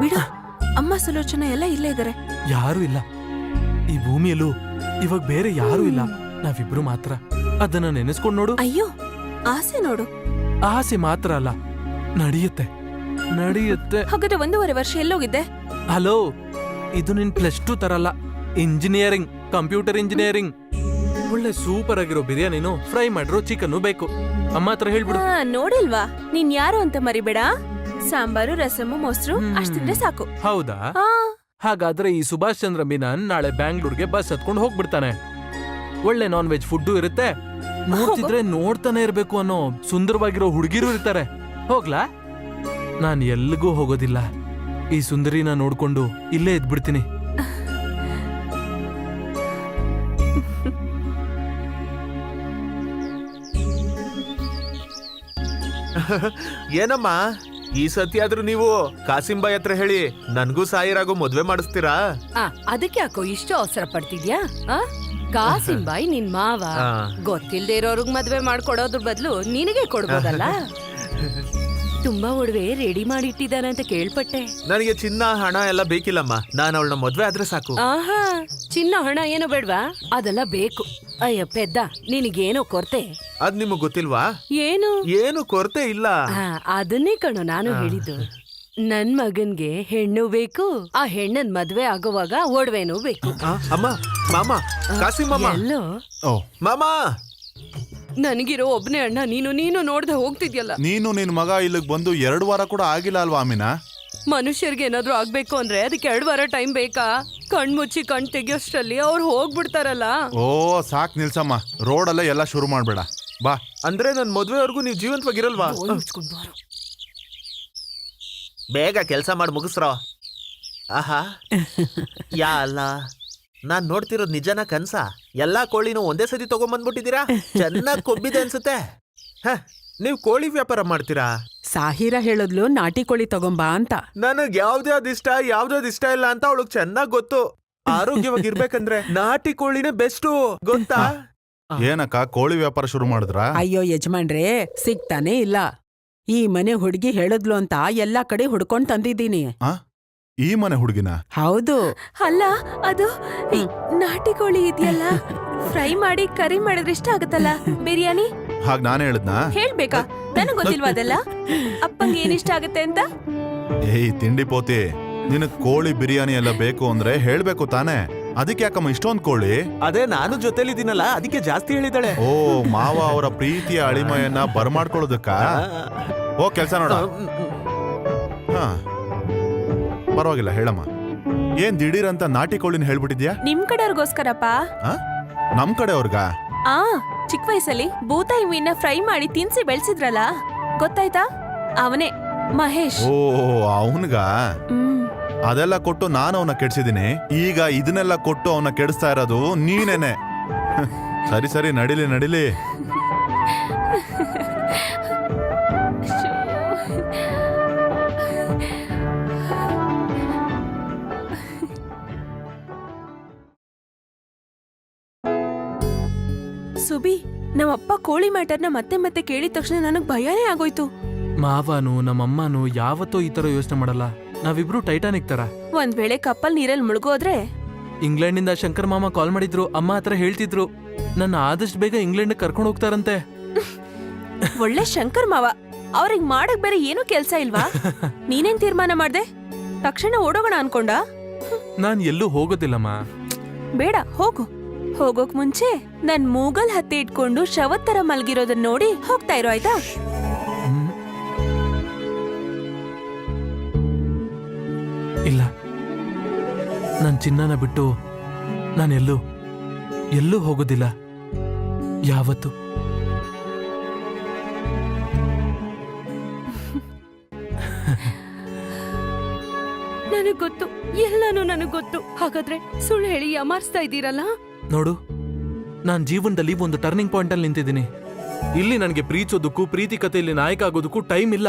ಬಿಡು, ಅಮ್ಮ ಸುಲೋಚನ ಎಲ್ಲ ಇಲ್ಲೇ ಇದ್ದಾರೆ. ಯಾರು ಇಲ್ಲ ಈ ಭೂಮಿಯಲ್ಲೂ, ಇವಾಗ ಬೇರೆ ಯಾರು ಇಲ್ಲ, ನಾವಿಬ್ರು ಮಾತ್ರ. ಅದನ್ನ ನೆನೆಸ್ಕೊಂಡ್ ನೋಡು. ಅಯ್ಯೋ, ಆಸೆ ನೋಡು. ಆಸೆ ಮಾತ್ರ ಅಲ್ಲ, ನಡೆಯುತ್ತೆ ನಡೆಯುತ್ತೆ. ಹಾಗಾದ್ರೆ 1.5 ವರ್ಷ ಎಲ್ಲೋಗಿದ್ದೆ? ಹಲೋ, ಇದು ನಿನ್ +2 ತರಲ್ಲ, ಇಂಜಿನಿಯರಿಂಗ್, ಕಂಪ್ಯೂಟರ್ ಇಂಜಿನಿಯರಿಂಗ್. ಒಳ್ಳೆ ಸೂಪರ್ ಆಗಿರೋ ಬಿರಿಯಾನಿನು, ಫ್ರೈ ಮಾಡಿರೋ ಚಿಕನ್ ಬೇಕು. ಅಮ್ಮ ಹತ್ರ ಹೇಳ್ಬಿಡು. ನೋಡಿಲ್ವಾ, ನೀನ್ ಯಾರು ಅಂತ ಮರಿಬೇಡ. ಸಾಂಬಾರು, ರಸಮು, ಮೊಸರು ಅಷ್ಟಿದ್ರೆ ಸಾಕು. ಹೌದಾ? ಹಾಗಾದ್ರೆ ಈ ಸುಭಾಷ್ ಚಂದ್ರ ಮೀನನ್ ನಾಳೆ ಬ್ಯಾಂಗ್ಳೂರ್ಗೆ ಬಸ್ ಹತ್ಕೊಂಡು ಹೋಗ್ಬಿಡ್ತಾನೆ. ಒಳ್ಳೆ ನಾನ್ ವೆಜ್ ಫುಡ್ಡು ಇರುತ್ತೆ. ನೋಡ್ತಿದ್ರೆ ನೋಡ್ತಾನೆ ಇರ್ಬೇಕು ಅನ್ನೋ ಸುಂದರವಾಗಿರೋ ಹುಡುಗಿರು ಇರ್ತಾರೆ. ಹೋಗ್ಲಾ? ನಾನ್ ಎಲ್ಲಿಗೂ ಹೋಗೋದಿಲ್ಲ. ಈ ಸುಂದರಿನ ನೋಡ್ಕೊಂಡು ಇಲ್ಲೇ ಇದ್ಬಿಡ್ತೀನಿ. ಏನಮ್ಮ, ಈ ಸತಿ ಆದ್ರೂ ನೀವು ಕಾಸಿಂಬಾಯಿ ಹತ್ರ ಹೇಳಿ ನನ್ಗೂ ಸಾಯಿರಾಗೂ ಮದ್ವೆ ಮಾಡಿಸ್ತೀರಾ? ಅದಕ್ಕೆ ಯಾಕೋ ಇಷ್ಟು ಅವಸರ ಪಡ್ತಿದ್ಯಾ? ಕಾಸಿಂಬಾಯಿ ನಿನ್ ಮಾವ, ಗೊತ್ತಿಲ್ದೇ ಇರೋರ್ಗ್ ಮದ್ವೆ ಮಾಡ್ಕೊಡೋದ್ರ ಬದ್ಲು ನಿನಗೆ ಕೊಡ್ಬೋದಲ್ಲ. ತುಂಬಾ ಒಡವೆ ರೆಡಿ ಮಾಡಿ ಇಟ್ಟಿದ್ದಾನೆ ಅಂತ ಕೇಳ್ಪಟ್ಟೆ. ನನಗೆ ಚಿನ್ನ ಹಣ ಎಲ್ಲ ಬೇಕಿಲ್ಲಮ್ಮ, ನಾನು ಅವಳನ್ನ ಮದ್ವೆ ಆದ್ರೆ ಸಾಕು. ಆಹಾ, ಚಿನ್ನ ಹಣ ಏನು ಬೇಡ್ವಾ? ಅದೆಲ್ಲ ಬೇಕು. ಅಯ್ಯ ಪೆದ್ದ, ನಿನಗೇನೋ ಕೊರತೆ. ಅದ್ ನಿಮಗ್ ಗೊತ್ತಿಲ್ವಾ? ಏನು? ಏನು ಕೊರತೆ ಇಲ್ಲ. ಅದನ್ನೇ ಕಣೋ ನಾನು ಹೇಳಿದ್ದು. ನನ್ ಮಗನ್ಗೆ ಹೆಣ್ಣು ಬೇಕು, ಆ ಹೆಣ್ಣನ್ ಮದ್ವೆ ಆಗೋವಾಗ ಒಡವೆನೂ ಬೇಕು. ಅಮ್ಮ, ಮಾಮ, ಕಾಸಿಂಬಮ್ಮ, ಎಲ್ಲೋ ಮಾಮ, ನನಗಿರೋ ಒಬ್ನೇ ಅಣ್ಣ ನೀನು ನೋಡ್ದೆ ಹೋಗ್ತಿದ್ಯಲ್ಲ. ನೀನು ನಿನ್ ಮಗ ಇಲ್ಲಿಗ್ ಬಂದು 2 ವಾರ ಕೂಡ ಆಗಿಲ್ಲ ಅಲ್ವಾ ಅಮೀನಾ? ಮನುಷ್ಯರ್ಗೆ ಏನಾದ್ರೂ ಆಗ್ಬೇಕು ಅಂದ್ರೆ ಅದಕ್ಕೆ 2 ವಾರ ಟೈಮ್ ಬೇಕಾ? ಕಣ್ಮುಚ್ಚಿ ಕಣ್ ತೆಗಿಯೋಷ್ಟ್ರಲ್ಲಿ ಅವ್ರು ಹೋಗ್ಬಿಡ್ತಾರಲ್ಲ. ಓ ಸಾಕ್ ನಿಲ್ಸಮ್ಮ, ರೋಡಲ್ಲೇ ಎಲ್ಲ ಶುರು ಮಾಡ್ಬೇಡ ಬಾ. ಅಂದ್ರೆ ನನ್ ಮದ್ವೆವರೆಗೂ ನೀವ್ ಜೀವಂತವಾಗಿರಲ್ವಾ? ಬೇಗ ಕೆಲ್ಸ ಮಾಡಿ ಮುಗಿಸ್ರೋ. ಆಹಾ, ಯಾ ಅಲ್ಲ, ನಾನ್ ನೋಡ್ತಿರೋದ್ ನಿಜನ ಕನ್ಸ? ಎಲ್ಲಾ ಕೋಳಿನೂ ಒಂದೇ ಸತಿ ತಗೊಂಡ್ಬಂದ್ಬಿಟ್ಟಿದ್ದೀರಾ? ಚೆನ್ನಾಗ್ ಕೊಬ್ಬಿದೆ ಅನ್ಸುತ್ತೆ. ನೀವ್ ಕೋಳಿ ವ್ಯಾಪಾರ ಮಾಡ್ತೀರಾ? ಸಾಹಿರ ಹೇಳದ್ಲು ನಾಟಿ ಕೋಳಿ ತಗೊಂಬಾ ಅಂತ. ನನಗ್ ಯಾವ್ದ್ಯಾವ್ದು ಇಷ್ಟ ಯಾವ್ದ್ಯಾವ್ದು ಇಷ್ಟ ಇಲ್ಲ ಅಂತ ಅವಳಗ್ ಚೆನ್ನಾಗ್ ಗೊತ್ತು. ಆರೋಗ್ಯವಾಗಿರ್ಬೇಕಂದ್ರೆ ನಾಟಿ ಕೋಳಿನೇ ಬೆಸ್ಟು, ಗೊತ್ತಾ? ಏನಕ್ಕ ಕೋಳಿ ವ್ಯಾಪಾರ ಶುರು ಮಾಡಿದ್ರ? ಅಯ್ಯೋ ಯಜಮಾನ್ರೇ, ಸಿಗ್ತಾನೆ ಇಲ್ಲ. ಈ ಮನೆ ಹುಡ್ಗಿ ಹೇಳದ್ಲು ಅಂತ ಎಲ್ಲಾ ಕಡೆ ಹುಡ್ಕೊಂಡ್ ತಂದಿದ್ದೀನಿ. ಈ ಮನೆ ಹುಡುಗಿನ? ಹೌದು. ಅಲ್ಲ, ಅದು ನಾಟಿ ಕೋಳಿ ಇದೆಯಲ್ಲ, ಫ್ರೈ ಮಾಡಿ ಕರಿ ಮಾಡಿದ್ರೆ ಇಷ್ಟ ಆಗುತ್ತಲ್ಲ ಬಿರಿಯಾನಿ. ಹಾಗ್ ನಾನೇ ಹೇಳದ್ನಾ? ಹೇಳ್ಬೇಕಾ? ನನಗ್ ಗೊತ್ತಿಲ್ವಾ ಅದೆಲ್ಲ? ಅಪ್ಪಂಗೆ ಏನಿಷ್ಟ ಆಗುತ್ತೆ ಅಂತ? ಏಯ್ ತಿಂಡಿ ಪೋತಿ, ನಿನಗ್ ಕೋಳಿ ಬಿರಿಯಾನಿ ಎಲ್ಲ ಬೇಕು ಅಂದ್ರೆ ಹೇಳ್ಬೇಕು ತಾನೇ. ಅದಕ್ಕೆ ಯಾಕಮ್ಮ ಇಷ್ಟೊಂದ್ ಕೋಳಿ? ಅದೇ ನಾನು ಜೊತೆಲಿದ್ದೀನಲ್ಲ, ಅದಕ್ಕೆ ಜಾಸ್ತಿ ಹೇಳಿದಾಳೆ. ಓ, ಮಾವ ಅವರ ಪ್ರೀತಿಯ ಅಳಿಮಯನ್ನ ಬರ್ಮಾಡ್ಕೊಳ್ಳೋದಕ್ಕ? ಓ ಕೆಲ್ಸ ನೋಡ. ಹಾ ಪರವಾಗಿಲ್ಲ, ಹೇಳಮ್ಮ. ಏನ್ ದಿಢೀರ್ ಅಂತ ನಾಟಿ ಕೋಳಿನ ಹೇಳ್ಬಿಟ್ಟಿದ್ಯಾ? ನಿಮ್ ಕಡೆಯವ್ರಿಗೋಸ್ಕರಪ್ಪ. ನಮ್ ಕಡೆ ಅವ್ರಗ? ಚಿಕ್ಕ ವಯಸ್ಸಲ್ಲಿ ಬೂತಾಯಿ ಮೀನ ಫ್ರೈ ಮಾಡಿ ತಿನ್ಸಿ ಬೆಳ್ಸಿದ್ರಲ್ಲ, ಗೊತ್ತಾಯ್ತಾ? ಅವನೇ ಮಹೇಶ್. ಓ ಅವನ್ಗ? ಅದೆಲ್ಲ ಕೊಟ್ಟು ನಾನು ಅವನ್ನ ಕೆಡ್ಸಿದೀನಿ, ಈಗ ಇದನ್ನೆಲ್ಲ ಕೊಟ್ಟು ಅವನ್ನ ಕೆಡಿಸ್ತಾ ಇರೋದು ನೀನೇನೆ. ಸರಿ ಸರಿ, ನಡಿಲಿ ನಡಿಲಿ. ಸುಬಿ, ನಮ್ಮಪ್ಪ ಕೋಳಿ ಮ್ಯಾಟರ್ನ ಮತ್ತೆ ಮತ್ತೆ ಕೇಳಿದ ತಕ್ಷಣ ನನಗ್ ಭಯನೇ ಆಗೋಯ್ತು. ಮಾವನು ನಮ್ಮಮ್ಮನು ಯಾವತ್ತೂ ಈ ತರ ಯೋಚನೆ ಮಾಡಲ್ಲ. ನಾವಿಬ್ರು ಟೈಟಾನಿಕ್ ತರ. ಒಂದ್ ವೇಳೆ ಕಪ್ಪಲ್ ನೀರಲ್ಲಿ ಮುಳುಗೋದ್ರೆ? ಇಂಗ್ಲೆಂಡಿಂದ ಶಂಕರ್ ಮಾಮ ಕಾಲ್ ಮಾಡಿದ್ರು, ಅಮ್ಮ ಹತ್ರ ಹೇಳ್ತಿದ್ರು ನನ್ನ ಆದಷ್ಟು ಬೇಗ ಇಂಗ್ಲೆಂಡ್ ಕರ್ಕೊಂಡು ಹೋಗ್ತಾರಂತೆ. ಒಳ್ಳೆ ಶಂಕರ್ ಮಾವ, ಅವ್ರಿಗೆ ಮಾಡಕ್ ಬೇರೆ ಏನೂ ಕೆಲ್ಸ ಇಲ್ವಾ? ನೀನೇನ್ ತೀರ್ಮಾನ ಮಾಡ್ದೆ? ತಕ್ಷಣ ಓಡೋಗೋಣ ಅನ್ಕೊಂಡ? ನಾನ್ ಎಲ್ಲೂ ಹೋಗೋದಿಲ್ಲಮ್ಮ. ಬೇಡ, ಹೋಗು. ಹೋಗೋಕ್ ಮುಂಚೆ ನನ್ ಮೂಗಲ್ ಹತ್ತಿ ಇಟ್ಕೊಂಡು ಶವದ್ ತರ ಮಲ್ಗಿರೋದನ್ನ ನೋಡಿ ಹೋಗ್ತಾ ಇರೋ, ಆಯ್ತಾ? ಇಲ್ಲ, ನನ್ ಚಿನ್ನನ ಬಿಟ್ಟು ನಾನೆಲ್ಲೂ ಹೋಗೋದಿಲ್ಲ ಯಾವತ್ತು. ನನಗ್ ಗೊತ್ತು, ಎಲ್ಲಾನು ನನಗ್ ಗೊತ್ತು. ಹಾಗಾದ್ರೆ ಸುಳ್ಳು ಹೇಳಿ ಯಾಮಾರಿಸ್ತಾ ಇದ್ದೀರಲ್ಲ? ನೋಡು, ನಾನ್ ಜೀವನದಲ್ಲಿ ಒಂದು ಟರ್ನಿಂಗ್ ಪಾಯಿಂಟ್ ಅಲ್ಲಿ ನಿಂತಿದ್ದೀನಿ. ಇಲ್ಲಿ ನನಗೆ ಪ್ರೀತಿಸೋದಕ್ಕೂ ಪ್ರೀತಿ ಕಥೆಯಲ್ಲಿ ನಾಯಕ ಆಗೋದಕ್ಕೂ ಟೈಮ್ ಇಲ್ಲ.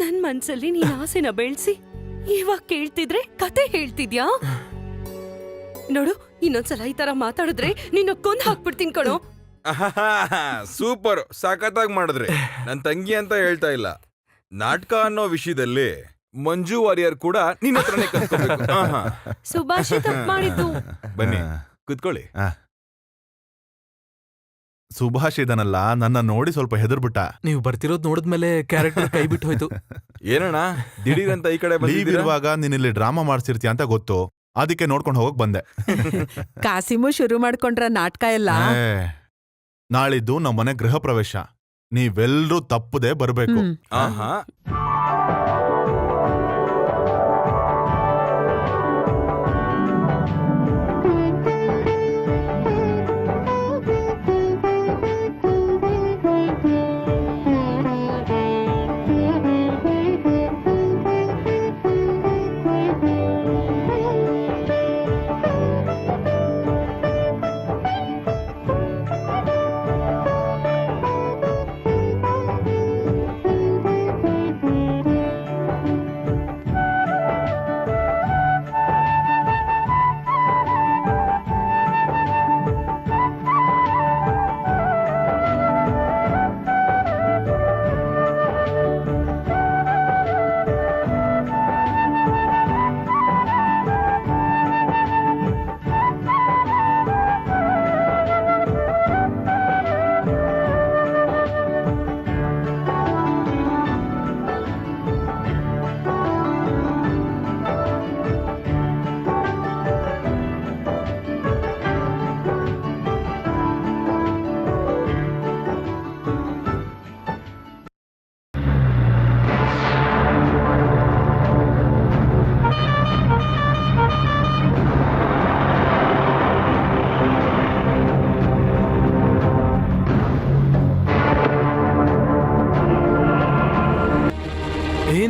ನನ್ ಮನ್ಸಲ್ಲಿ ನೀನ್ ಆಸೆನ ಬೆಳ್ಸಿ ಇವಾಗ ಕೇಳ್ತಿದ್ರೆ ಕತೆ ಹೇಳ್ತಿದ್ಯಾ? ನೋಡು, ಇನ್ನೊಂದ್ಸಲ ಈ ತರ ಮಾತಾಡಿದ್ರೆ ನಿನ್ನ ಕೊಂದ್ ಹಾಕ್ಬಿಡ್ತೀನಿ ಕಣೋ. ಸೂಪರ್, ಸಖತ್ತಾಗಿ ಮಾಡಿದ್ರಿ. ನನ್ ತಂಗಿ ಅಂತ ಹೇಳ್ತಾ ಇಲ್ಲ, ನಾಟಕ ಅನ್ನೋ ವಿಷಯದಲ್ಲಿ ಮಂಜು ವಾರಿಯರ್ ಕೂಡ ನಿನ್ನ ಹತ್ರನೇ ಕಲ್ತ್ಕೋಬೇಕು. ಸುಭಾಷ್ ತಪ್ಪು ಮಾಡಿದ್ದು. ಬನ್ನಿ ಕುತ್ಕೊಳ್ಳಿ. ಸುಭಾಷ್ ಇದನಲ್ಲ, ನನ್ನ ನೋಡಿ ಸ್ವಲ್ಪ ಹೆದರ್ಬಿಟ್ಟ. ನೀವು ಬರ್ತಿರೋದ್ ನೋಡಿದ್ಮೇಲೆ ಕ್ಯಾರೆಕ್ಟರ್ ಕೈ ಬಿಟ್ಟು ಹೋಯ್ತು. ಏನಣ್ಣ ದಿಢೀರ್ ಅಂತ ಈ ಕಡೆ ಲೀವ್ ಬಂದಿದ್ದೀರಾ? ಇರುವಾಗ ನೀನಿಲ್ಲಿ ಡ್ರಾಮಾ ಮಾಡ್ಸಿರ್ತೀಯ ಅಂತ ಗೊತ್ತು, ಅದಕ್ಕೆ ನೋಡ್ಕೊಂಡು ಹೋಗಕ್ ಬಂದೆ. ಕಾಸಿಮು ಶುರು ಮಾಡ್ಕೊಂಡ್ರ ನಾಟಕ ಎಲ್ಲ. ಏ, ನಾಳಿದ್ದು ನಮ್ಮನೆ ಗೃಹ ಪ್ರವೇಶ, ನೀವೆಲ್ರೂ ತಪ್ಪದೆ ಬರ್ಬೇಕು. ಹ್ಮ್. ಆಹಾ.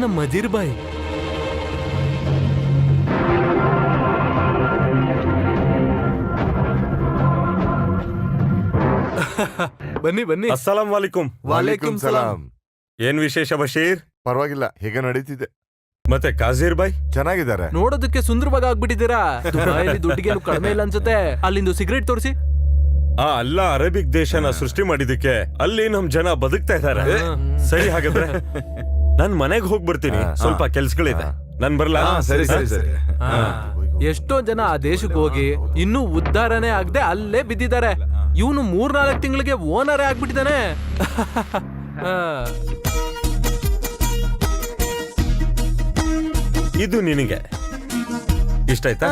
ನಮ್ಮ ಮದೀರ್ ಬಾಯ್. ಬನ್ನಿ ಬನ್ನಿ. ಅಸ್ಸಲಾಂ ವಾಲಿಕುಂ. ವಾಲೇಕುಂ ಸಲಾಂ. ಏನ್ ವಿಶೇಷ ಬಶೀರ್? ಪರವಾಗಿಲ್ಲ, ಹೀಗೆ ನಡೀತಿದೆ. ಮತ್ತೆ ಕಾಜೀರ್ ಬಾಯ್ ಚೆನ್ನಾಗಿದ್ದಾರೆ. ನೋಡೋದಕ್ಕೆ ಸುಂದರವಾಗಿ ಆಗ್ಬಿಟ್ಟಿದ್ದೀರಾ. ದುಬೈಲಿ ದುಡ್ಡಿಗೆ ಕಡಿಮೆ ಇಲ್ಲ ಅನ್ಸುತ್ತೆ. ಅಲ್ಲಿಂದು ಸಿಗರೇಟ್ ತೋರಿಸಿ. ಆ ಅಲ್ಲ ಅರೇಬಿಕ್ ದೇಶನ ಸೃಷ್ಟಿ ಮಾಡಿದಕ್ಕೆ ಅಲ್ಲಿ ನಮ್ ಜನ ಬದುಕ್ತಾ ಇದಾರೆ. ಸರಿ, ಹಾಗಾದ್ರೆ ನಾನ್ ಮನೆಗ್ ಹೋಗ್ಬಿಡ್ತೀನಿ, ಸ್ವಲ್ಪ ಕೆಲ್ಸಗಳಿದೆ. ನಾನ್ ಬರ್ಲಾ? ಸರಿ ಸರಿ ಸರಿ. ಎಷ್ಟೋ ಜನ ಆ ದೇಶಕ್ಕೆ ಹೋಗಿ ಇನ್ನೂ ಉದ್ಧಾರನೇ ಆಗದೆ ಅಲ್ಲೇ ಬಿದ್ದಿದ್ದಾರೆ. ಇವನು 3-4 ತಿಂಗಳಿಗೆ ಓನರೇ ಆಗ್ಬಿಟ್ಟಿದ್ದಾನೆ. ಇದು ನಿನಗೆ ಇಷ್ಟ ಆಯ್ತಾ?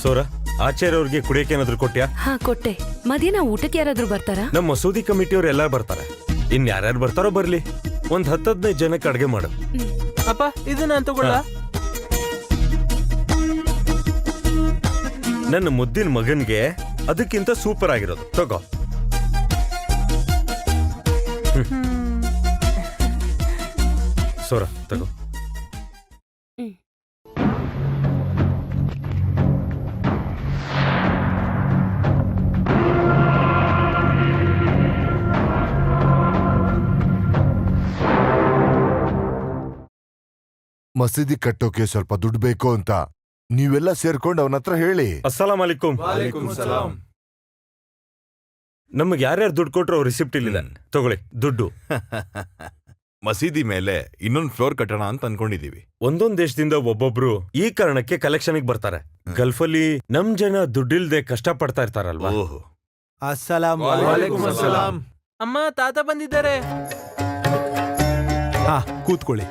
ಸೋರ, ಆಚಾರ್ಯವ್ರಿಗೆ ಕುಡಿಯಕ್ಕೆ ಏನಾದ್ರು ಕೊಟ್ಯಾ? ಹಾ ಕೊಟ್ಟೆ. ಮಧ್ಯಾಹ್ನ ಊಟಕ್ಕೆ ಯಾರಾದ್ರೂ ಬರ್ತಾರಾ? ನಮ್ಮ ಮಸೂದಿ ಕಮಿಟಿಯವ್ರು ಎಲ್ಲ ಬರ್ತಾರೆ. ಇನ್ ಯಾರ್ಯಾರು ಬರ್ತಾರೋ ಬರ್ಲಿ. ಒಂದ್ 10-15 ಜನಕ್ಕೆ ಅಡ್ಗೆ ಮಾಡು. ಅಪ್ಪ, ಇದನ್ನ ನಾನು ತಗೊಳ್ಳ? ನನ್ನ ಮುದ್ದಿನ ಮಗನ್ಗೆ ಅದಕ್ಕಿಂತ ಸೂಪರ್ ಆಗಿರೋದು ತಗೋ. ಸೋರ ತಗೋ. ಮಸೀದಿ ಕಟ್ಟೋಕೆ ಸ್ವಲ್ಪ ದುಡ್ಡು ಬೇಕು ಅಂತ ನೀವೆಲ್ಲ ಸೇರ್ಕೊಂಡು ಅವನ ಹತ್ರ ಹೇಳಿ. ಅಸ್ಸಲಾಂ ಅಲೈಕುಂ. ವಾಲೇಕುಂ ಸಲಾಂ. ನಮ್ಗೆ ಯಾರ್ಯಾರು ದುಡ್ಡು ಕೊಟ್ರು ಅವ್ರ ರಿಸಿಪ್ಟ್ ಇಲ್ಲಿದೆ, ತಗೊಳ್ಳಿ ದುಡ್ಡು. ಮಸೀದಿ ಮೇಲೆ ಇನ್ನೊಂದು ಫ್ಲೋರ್ ಕಟ್ಟೋಣ ಅಂತ ಅನ್ಕೊಂಡಿದೀವಿ. ಒಂದೊಂದ್ ದೇಶದಿಂದ ಒಬ್ಬೊಬ್ರು ಈ ಕಾರಣಕ್ಕೆ ಕಲೆಕ್ಷನ್ಗೆ ಬರ್ತಾರೆ. ಗಲ್ಫಲ್ಲಿ ನಮ್ ಜನ ದುಡ್ಡಿಲ್ದೆ ಕಷ್ಟ ಪಡ್ತಾ ಇರ್ತಾರಲ್ವಾ. ಓಹ್, ಅಸ್ಸಲಾಂ ವಾಲೇಕುಂ ಸಲಾಂ. ಅಮ್ಮ, ತಾತ ಬಂದಿದ್ದಾರೆ. ಹಾ, ಕೂತ್ಕೊಳ್ಳಿ.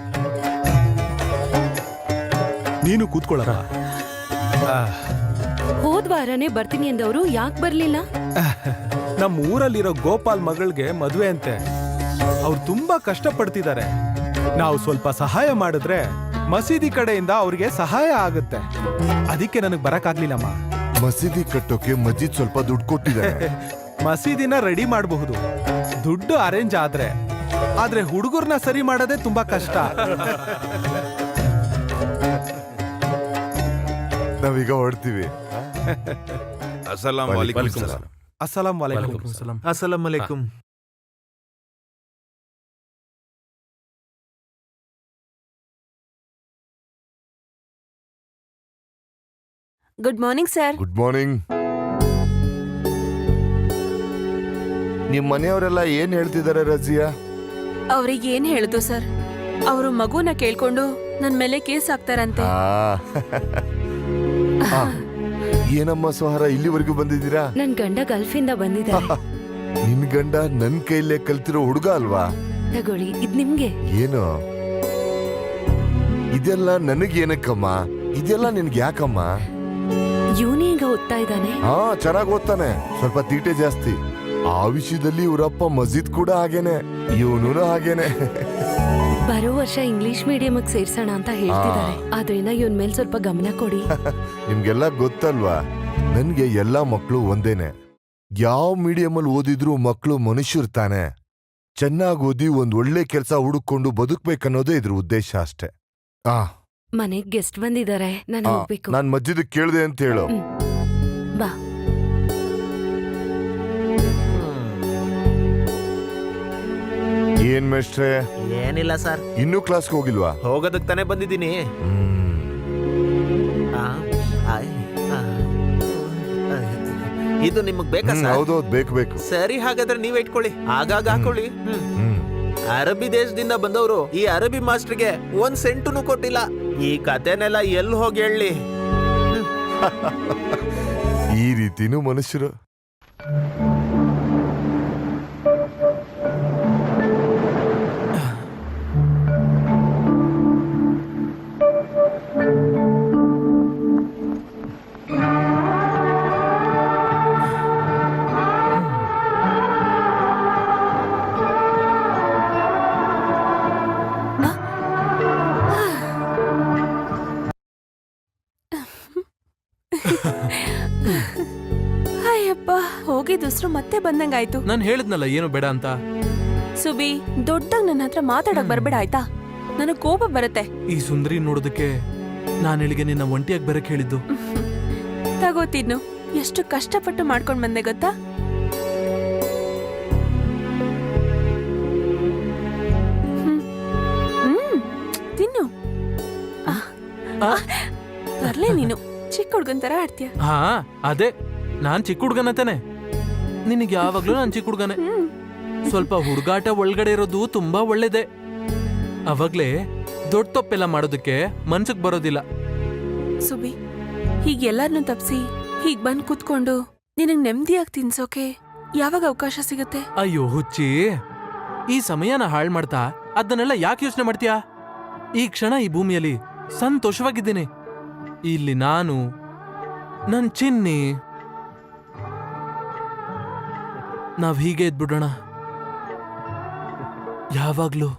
ನೀನು ಕೂತ್ಕೊಳ್ಳ. ಹೋದ್ವಾರನೇ ಬರ್ತೀನಿ ಅಂದವರು ಯಾಕೆ ಬರ್ಲಿಲ್ಲ? ನಮ್ಮ ಊರಲ್ಲಿರೋ ಗೋಪಾಲ್ ಮಗಳಿಗೆ ಮದುವೆ ಅಂತೆ. ಅವ್ರು ತುಂಬಾ ಕಷ್ಟ ಪಡ್ತಿದ್ದಾರೆ. ನಾವು ಸ್ವಲ್ಪ ಸಹಾಯ ಮಾಡಿದ್ರೆ ಮಸೀದಿ ಕಡೆಯಿಂದ ಅವ್ರಿಗೆ ಸಹಾಯ ಆಗುತ್ತೆ. ಅದಕ್ಕೆ ನನಗೆ ಬರಕ್ಕಾಗ್ಲಿಲ್ಲಮ್ಮ. ಮಸೀದಿ ಕಟ್ಟೋಕೆ ಮಸ್ಜಿದ್ ಸ್ವಲ್ಪ ದುಡ್ಡು ಕೊಟ್ಟಿದ್ದಾರೆ. ಮಸೀದಿನ ರೆಡಿ ಮಾಡಬಹುದು, ದುಡ್ಡು ಅರೇಂಜ್ ಆದ್ರೆ ಹುಡುಗರ್ನ ಸರಿ ಮಾಡೋದೇ ತುಂಬಾ ಕಷ್ಟ. ನಾವೀಗ ಹೊಡ್ತೀವಿ. ಅಸ್ಸಲಾಂ ವಾಲೇಕುಂ ಸಲಾಂ. ಅಸ್ಸಲಾಂ ವಾಲೇಕುಂ. ಅಸ್ಸಲಾಂ ಅಲೈಕುಂ. Good morning sir. Good morning. ನಿಮ್ ಮನೆಯವರೆಲ್ಲ ಏನ್ ಹೇಳ್ತಿದ್ದಾರೆ ರಜಿಯಾ? ಅವ್ರಿಗೆ ಏನ್ ಹೇಳುದು ಸರ್, ಅವರು ಮಗುನ ಕೇಳ್ಕೊಂಡು ನನ್ ಮೇಲೆ ಕೇಸ್ ಹಾಕ್ತಾರಂತೆ. ಆ, ಏನಮ್ಮ ಸೋಹರ ಇಲ್ಲಿವರೆಗೂ ಬಂದಿದ್ದೀರಾ? ನನ್ ಗಂಡ ಗಲ್ಫಿಂದ ಬಂದಿದ್ದಾರೆ. ನಿನ್ ಗಂಡ ನನ್ ಕೈಲೇ ಕಲ್ತಿರೋ ಹುಡುಗ ಅಲ್ವಾ? ತಗೊಳ್ಳಿ, ಇದ್ ನಿಮ್ಗೆ. ಏನು ಇದೆಲ್ಲ ನನಗೇನಕ್ಕಮ್ಮ? ಇದೆಲ್ಲ ನಿನ್ಗೆ ಯಾಕಮ್ಮ? ಇವನೀಗ ಓದ್ತಾ ಇದ್ದಾನೆ. ಹಾ, ಚೆನ್ನಾಗ್ ಓದ್ತಾನೆ, ಸ್ವಲ್ಪ ತೀಟೆ ಜಾಸ್ತಿ. ಆ ವಿಷಯದಲ್ಲಿ ಇವರಪ್ಪ ಮಸ್ಜಿದ್ ಕೂಡ ಹಾಗೇನೆ, ಇವನು ಹಾಗೇನೆ. ಬರೋ ವರ್ಷ ಇಂಗ್ಲಿಷ್ ಮೀಡಿಯಂ ಸೇರ್ಸೋಣ ಅಂತ ಹೇಳ್ತಿದ್ದಾರೆ. ಆದ್ರಿಂದ ಇವನ್ ಮೇಲ್ ಸ್ವಲ್ಪ ಗಮನ ಕೊಡಿ. ನಿಮ್ಗೆಲ್ಲ ಗೊತ್ತಲ್ವಾ, ನನ್ಗೆ ಎಲ್ಲಾ ಮಕ್ಕಳು ಒಂದೇನೆ. ಯಾವ ಮೀಡಿಯಂ ಅಲ್ಲಿ ಓದಿದ್ರು ಮಕ್ಕಳು ಮನುಷ್ಯರು ತಾನೆ. ಚೆನ್ನಾಗ್ ಓದಿ ಒಂದ್ ಒಳ್ಳೆ ಕೆಲ್ಸ ಹುಡುಕೊಂಡು ಬದುಕ್ಬೇಕನ್ನೋದೇ ಇದ್ರ ಉದ್ದೇಶ ಅಷ್ಟೇ. ಮನೆಗ್ ಗೆಸ್ಟ್ ಬಂದಿದ್ದಾರೆ, ನಾನು ಹೋಗ್ಬೇಕು. ನಾನ್ ಮಸ್ಜಿದ್ ಕೇಳ್ದೆ ಅಂತ ಹೇಳು. ಬಾ. ಏನ್ ಮೇಷ್ಟ್ರೆ? ಏನಿಲ್ಲ ಸರ್, ಇನ್ನೂ ಕ್ಲಾಸ್ಗೆ ಹೋಗಿಲ್ವಾ? ಹೋಗೋದಕ್ ತಾನೇ ಬಂದಿದ್ದೀನಿ. ಆ, ಆಯ್, ಆ, ಇದು ನಿಮಗ್ ಬೇಕಾ ಸರ್? ಹೌದೌದು, ಬೇಕು. ಸರಿ, ಹಾಗಾದ್ರೆ ನೀವೇ ಇಟ್ಕೊಳ್ಳಿ, ಆಗಾಗ ಹಾಕೊಳ್ಳಿ. ಅರಬ್ಬಿ ದೇಶದಿಂದ ಬಂದವರು ಈ ಅರಬ್ಬಿ ಮಾಸ್ಟರ್ಗೆ 1 ಸೆಂಟುನು ಕೊಟ್ಟಿಲ್ಲ. ಈ ಕತೆನೆಲ್ಲ ಎಲ್ಲಿ ಹೋಗಿ ಹೇಳಿ. ಈ ರೀತಿನೂ ಮನುಷ್ಯರು. ಅಯ್ಯಪ್ಪ, ಹೋಗಿದ್ದುಸ್ರು ಮತ್ತೆ ಬಂದಂಗಾಯ್ತು. ನಾನು ಹೇಳಿದ್ನಲ್ಲ ಏನು ಬೇಡ ಅಂತ. ಸುಬಿ, ದೊಡ್ಡಾಗ್ ನನ್ನ ಹತ್ರ ಮಾತಾಡಕ್ ಬರ್ಬೇಡ ಆಯ್ತಾ? ನನಗ್ ಕೋಪ ಬರುತ್ತೆ. ಈ ಸುಂದರಿ ನೋಡೋದಕ್ಕೆ ನಾನು ಇಲ್ಲಿಗೆ ನಿನ್ನ ಒಂಟಿಯಾಗಿ ಬರಕ್ ಹೇಳಿದ್ದು. ತಗೋತಿದ್ನು, ಎಷ್ಟು ಕಷ್ಟಪಟ್ಟು ಮಾಡ್ಕೊಂಡ್ ಬಂದೆ ಗೊತ್ತಾ? ತಿನ್ನು. ಬರ್ಲೇ ನೀನು ಚಿಕ್ಕ ಹುಡ್ಗನ್ ತರ ಆಡ್ತೀಯ. ಹಾ, ಅದೇ ನಾನ್ ಚಿಕ್ಕ ಹುಡ್ಗನತಾನೆ. ನಿನಗೆ ಯಾವಾಗ್ಲೂ ನಾನ್ ಚಿಕ್ಕ ಹುಡ್ಗನೆ. ಸ್ವಲ್ಪ ಹುಡುಗಾಟ ಒಳಗಡೆ ಇರೋದು ತುಂಬಾ ಒಳ್ಳೇದೆ. ಅವಾಗ್ಲೇ ದೊಡ್ಡ ತಪ್ಪೆಲ್ಲ ಮಾಡೋದಕ್ಕೆ ಮನ್ಸಕ್ ಬರೋದಿಲ್ಲ. ಸುಬಿ, ಹೀಗೆಲ್ಲಾರ್ನು ತಪ್ಸಿ ಹೀಗ್ ಬಂದ್ ಕೂತ್ಕೊಂಡು ನಿನಗ್ ನೆಮ್ಮದಿಯಾಗಿ ತಿನ್ಸೋಕೆ ಯಾವಾಗ ಅವಕಾಶ ಸಿಗತ್ತೆ? ಅಯ್ಯೋ ಹುಚ್ಚಿ, ಈ ಸಮಯನ ಹಾಳ್ ಮಾಡ್ತಾ ಅದನ್ನೆಲ್ಲ ಯಾಕೆ ಯೋಚನೆ ಮಾಡ್ತೀಯಾ? ಈ ಕ್ಷಣ ಈ ಭೂಮಿಯಲ್ಲಿ ಸಂತೋಷವಾಗಿದ್ದೀನಿ. ಇಲ್ಲಿ ನಾನು, ನನ್ ಚಿನ್ನಿ, ನಾವ್ ಹೀಗೆ ಇದ್ಬಿಡೋಣ ಯಾವಾಗ್ಲೂ.